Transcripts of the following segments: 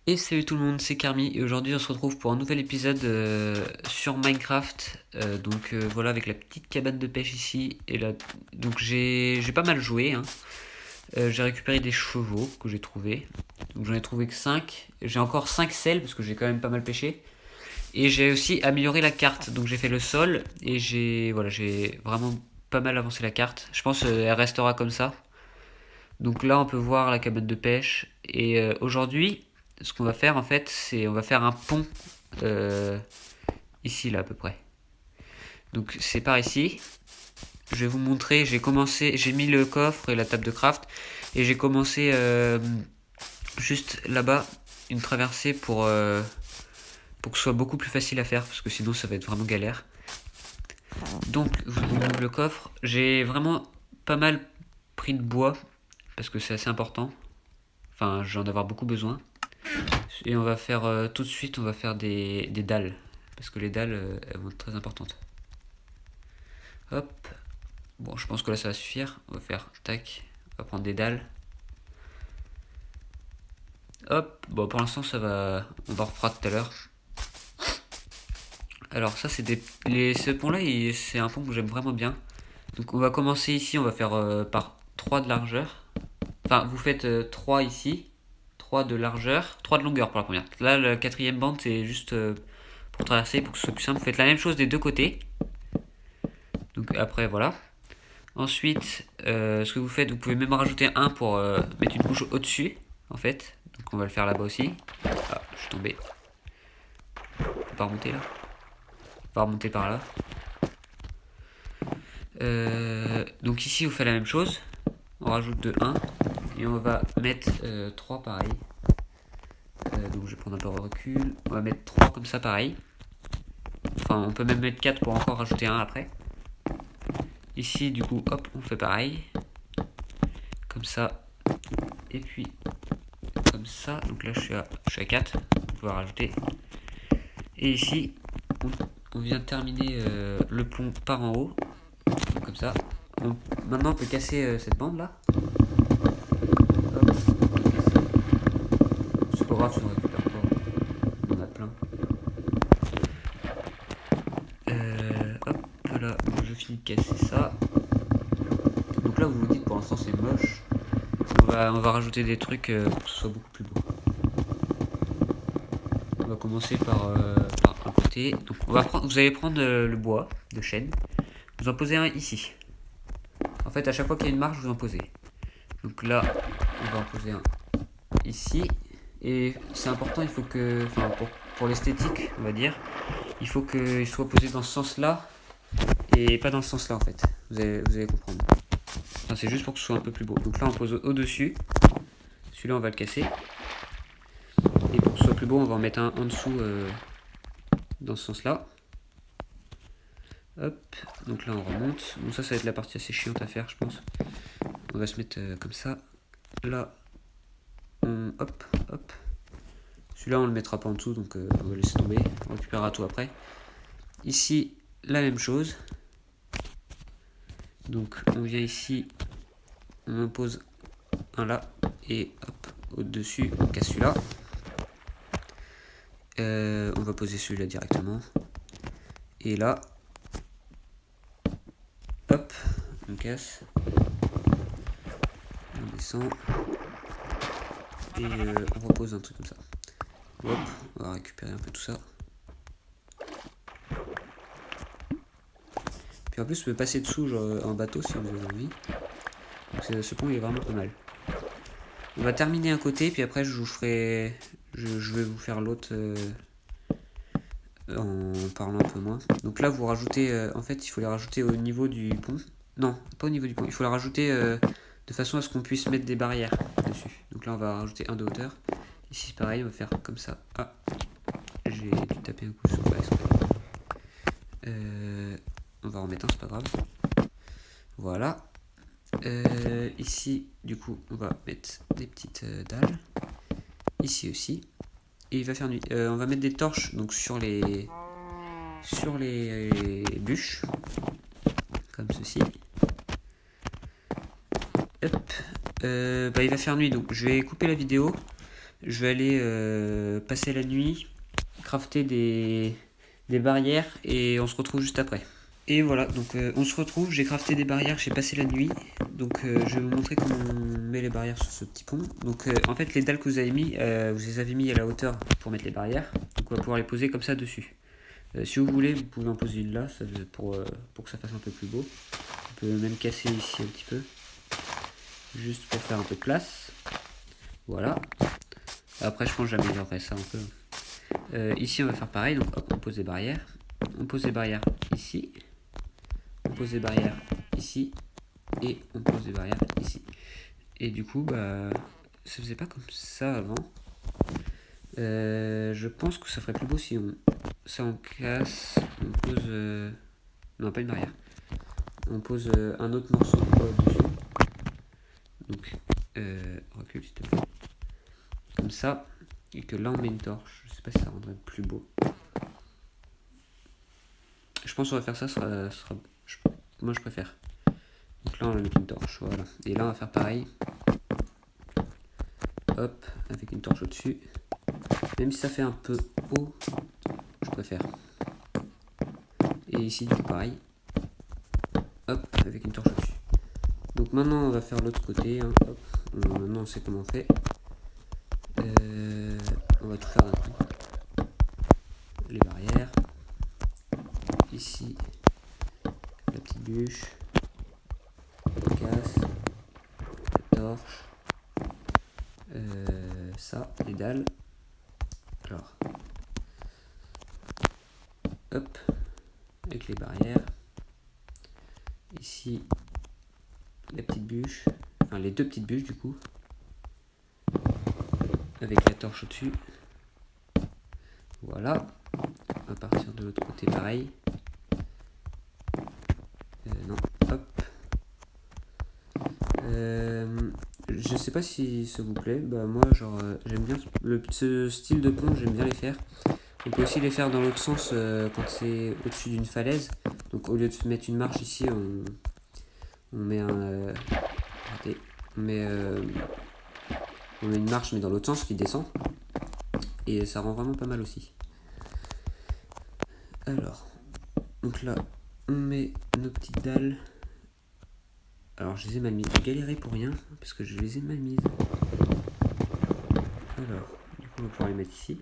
Et salut tout le monde, c'est Carmi et aujourd'hui on se retrouve pour un nouvel épisode sur Minecraft. Voilà, avec la petite cabane de pêche ici. Et là, donc j'ai pas mal joué, hein. J'ai récupéré des chevaux que j'ai trouvés. Donc j'en ai trouvé que 5. J'ai encore 5 selles parce que j'ai quand même pas mal pêché. Et j'ai aussi amélioré la carte. Donc j'ai fait le sol et j'ai vraiment pas mal avancé la carte. Je pense elle restera comme ça. Donc là, on peut voir la cabane de pêche. Et aujourd'hui, ce qu'on va faire en fait, c'est on va faire un pont euh, ici là à peu près. Donc c'est par ici. Je vais vous montrer. J'ai mis le coffre et la table de craft et j'ai commencé juste là-bas une traversée pour que ce soit beaucoup plus facile à faire parce que sinon ça va être vraiment galère. Donc je vous montre le coffre. J'ai vraiment pas mal pris de bois parce que c'est assez important. Enfin, j'en vais en avoir beaucoup besoin. Et on va faire tout de suite, on va faire des dalles. Parce que les dalles, elles vont être très importantes. Hop. Bon, je pense que là, ça va suffire. On va faire tac. On va prendre des dalles. Hop. Bon, pour l'instant, ça va. On en refera tout à l'heure. Alors, ça, c'est des. Ce pont-là, c'est un pont que j'aime vraiment bien. Donc, on va commencer ici. On va faire par 3 de largeur. Enfin, vous faites 3 ici. 3 de largeur. 3 de longueur pour la première. Là, la quatrième bande, c'est juste pour traverser, pour que ce soit plus simple. Vous faites la même chose des deux côtés. Donc après, voilà. Ensuite, ce que vous faites, vous pouvez même rajouter un pour mettre une couche au-dessus, en fait. Donc on va le faire là-bas aussi. Ah, je suis tombé. On peut pas remonter là. On va remonter par là. Donc ici, vous faites la même chose. On rajoute de 1. Et on va mettre 3 pareil. Donc je vais prendre un peu de recul. On va mettre 3 comme ça pareil. Enfin, on peut même mettre 4 pour encore rajouter un après. Ici, du coup, hop, on fait pareil. Comme ça. Et puis, comme ça. Donc là, je suis à 4. On peut rajouter. Et ici, on vient de terminer le pont par en haut. Donc comme ça. Maintenant, on peut casser cette bande là. Hop, c'est pas grave si on récupère pas. On en a plein. Hop là, je finis de casser ça. Donc là, vous vous dites pour l'instant, c'est moche. On va rajouter des trucs pour que ce soit beaucoup plus beau. On va commencer par un côté. Donc vous allez prendre le bois de chêne. Vous en posez un ici. En fait, à chaque fois qu'il y a une marche, vous en posez. Donc là, on va en poser un ici. Et c'est important, il faut que, enfin, pour l'esthétique, on va dire, il faut qu'il soit posé dans ce sens-là et pas dans ce sens-là en fait. Vous allez comprendre. Enfin, c'est juste pour que ce soit un peu plus beau. Donc là, on pose au-dessus. Celui-là, on va le casser. Et pour que ce soit plus beau, on va en mettre un en dessous dans ce sens-là. Hop, donc là on remonte. Bon, ça va être la partie assez chiante à faire, je pense. On va se mettre comme ça. Là, hop, hop. Celui-là, on le mettra pas en dessous, donc on va laisser tomber. On récupérera tout après. Ici, la même chose. Donc, on vient ici, on en pose un là, et hop, au-dessus, on casse celui-là. On va poser celui-là directement. Et là, hop, on casse. On descend. Et on repose un truc comme ça. Hop, on va récupérer un peu tout ça. Puis en plus, vous pouvez passer dessous genre, en bateau si vous avez envie. Donc ce pont il est vraiment pas mal. On va terminer un côté, puis après je vous ferai. Je vais vous faire l'autre en parlant un peu moins. Donc là, vous rajoutez. En fait, il faut les rajouter au niveau du pont. Non, pas au niveau du pont. Il faut les rajouter de façon à ce qu'on puisse mettre des barrières dessus. Donc là, on va rajouter un de hauteur. Ici, pareil, on va faire comme ça. Ah, j'ai dû taper un coup sur pas exprès. On va en remettre un, c'est pas grave. Voilà. Ici, du coup, on va mettre des petites dalles. Ici aussi. Et il va faire nuit. On va mettre des torches donc sur les bûches. Comme ceci. Hop. Il va faire nuit, donc je vais couper la vidéo. je vais aller passer la nuit, crafter des barrières et on se retrouve juste après. Et voilà, donc on se retrouve, j'ai crafté des barrières, j'ai passé la nuit. Donc je vais vous montrer comment on met les barrières sur ce petit pont. Donc en fait les dalles que vous avez mis, vous les avez mis à la hauteur pour mettre les barrières. Donc on va pouvoir les poser comme ça dessus. Si vous voulez, vous pouvez en poser une là pour que ça fasse un peu plus beau. On peut même casser ici un petit peu. Juste pour faire un peu de classe. Voilà. Après je pense que j'améliorerai ça un peu. Ici on va faire pareil, donc hop, on pose des barrières. On pose des barrières ici. On pose des barrières ici. Et on pose des barrières ici. Et du coup, bah, ça faisait pas comme ça avant. Je pense que ça ferait plus beau si on casse, on pose, non pas une barrière, on pose un autre morceau dessus. Donc, recule s'il te plaît. Comme ça, et que là on met une torche. Je sais pas si ça rendrait plus beau. Je pense qu'on va faire ça, moi je préfère. Donc là on va mettre une torche, voilà. Et là on va faire pareil. Hop, avec une torche au-dessus. Même si ça fait un peu haut, je préfère. Et ici du coup pareil. Hop, avec une torche au-dessus. Donc maintenant on va faire l'autre côté. Hein. Hop. Maintenant on sait comment on fait. On va tout faire d'un coup. Les barrières. Ici, la petite bûche. La casse. La torche. Ça, les dalles. Alors. Hop. Avec les barrières. Ici, la petite bûche. Enfin, les deux petites bûches du coup. Avec la torche au-dessus. Voilà. On va partir de l'autre côté pareil. Non, hop. Je sais pas si ça vous plaît. Bah moi genre j'aime bien ce style de pont, j'aime bien les faire. On peut aussi les faire dans l'autre sens quand c'est au-dessus d'une falaise. Donc au lieu de mettre une marche ici, on met un on met une marche mais dans l'autre sens qui descend. Et ça rend vraiment pas mal aussi. Alors, donc là, on met nos petites dalles. Alors, je les ai mal mises. J'ai galéré pour rien, parce que je les ai mal mises. Alors, du coup, on va pouvoir les mettre ici.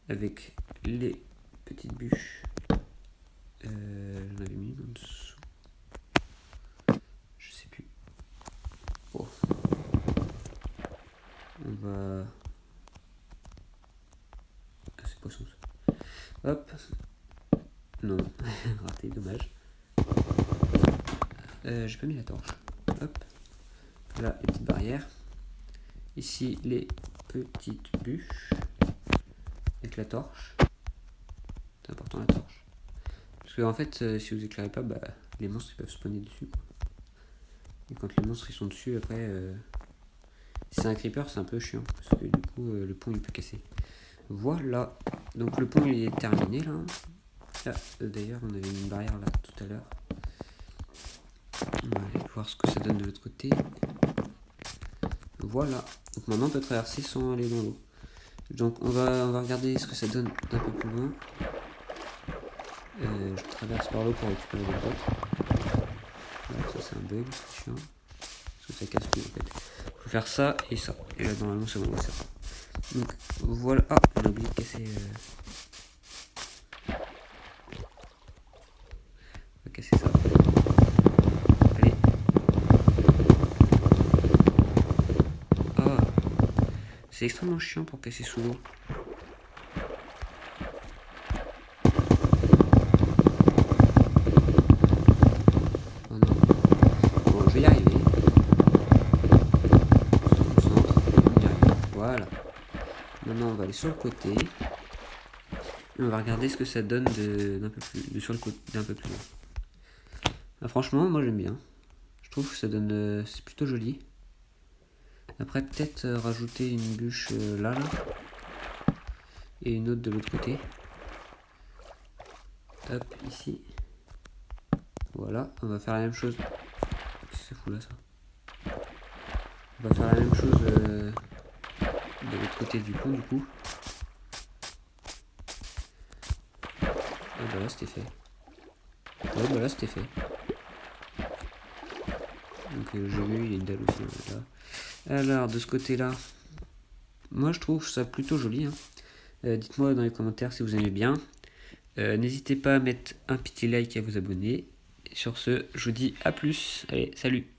Avec les petites bûches. J'en avais mis en dessous. Je sais plus. Oh. On va... Ah, c'est poisson ça. Hop. Non, raté, dommage. J'ai pas mis la torche. Hop. Là, les petites barrières. Ici, les petites bûches. Avec la torche. C'est important la torche. Parce que en fait, si vous éclairez pas, bah, les monstres ils peuvent spawner dessus. Et quand les monstres ils sont dessus, après, si c'est un creeper, c'est un peu chiant. Parce que du coup, le pont il peut casser. Voilà. Donc le pont il est terminé là. Là, d'ailleurs, on avait une barrière là tout à l'heure. On va aller voir ce que ça donne de l'autre côté. Voilà. Donc maintenant on peut traverser sans aller dans l'eau. Donc on va regarder ce que ça donne d'un peu plus loin. Je traverse par l'eau pour récupérer des blocs. Voilà, ça c'est un bug, c'est chiant. Parce que ça casse tout en fait. Faut faire ça et ça. Et là normalement c'est bon, ça. Donc voilà. Ah, on a oublié de casser. On va casser ça. Allez. Ah. C'est extrêmement chiant pour casser sous l'eau. Oh non. Bon, je vais y arriver. On se concentre. On y arrive. Voilà. Maintenant on va aller sur le côté. Et on va regarder ce que ça donne d'un peu plus sur le côté d'un peu plus loin. Ah, franchement, moi j'aime bien. Je trouve que ça donne, c'est plutôt joli. Après peut-être rajouter une bûche là et une autre de l'autre côté. Hop, ici. Voilà, on va faire la même chose. Qu'est-ce que c'est fou là ça? On va faire la même chose de l'autre côté du pont du coup. Et bah là c'était fait. Ouais bah là c'était fait. Donc j'ai vu, il y a une dalle aussi là. Alors de ce côté là, moi je trouve ça plutôt joli. Hein. Dites-moi dans les commentaires si vous aimez bien. N'hésitez pas à mettre un petit like et à vous abonner. Et sur ce, je vous dis à plus. Allez, salut!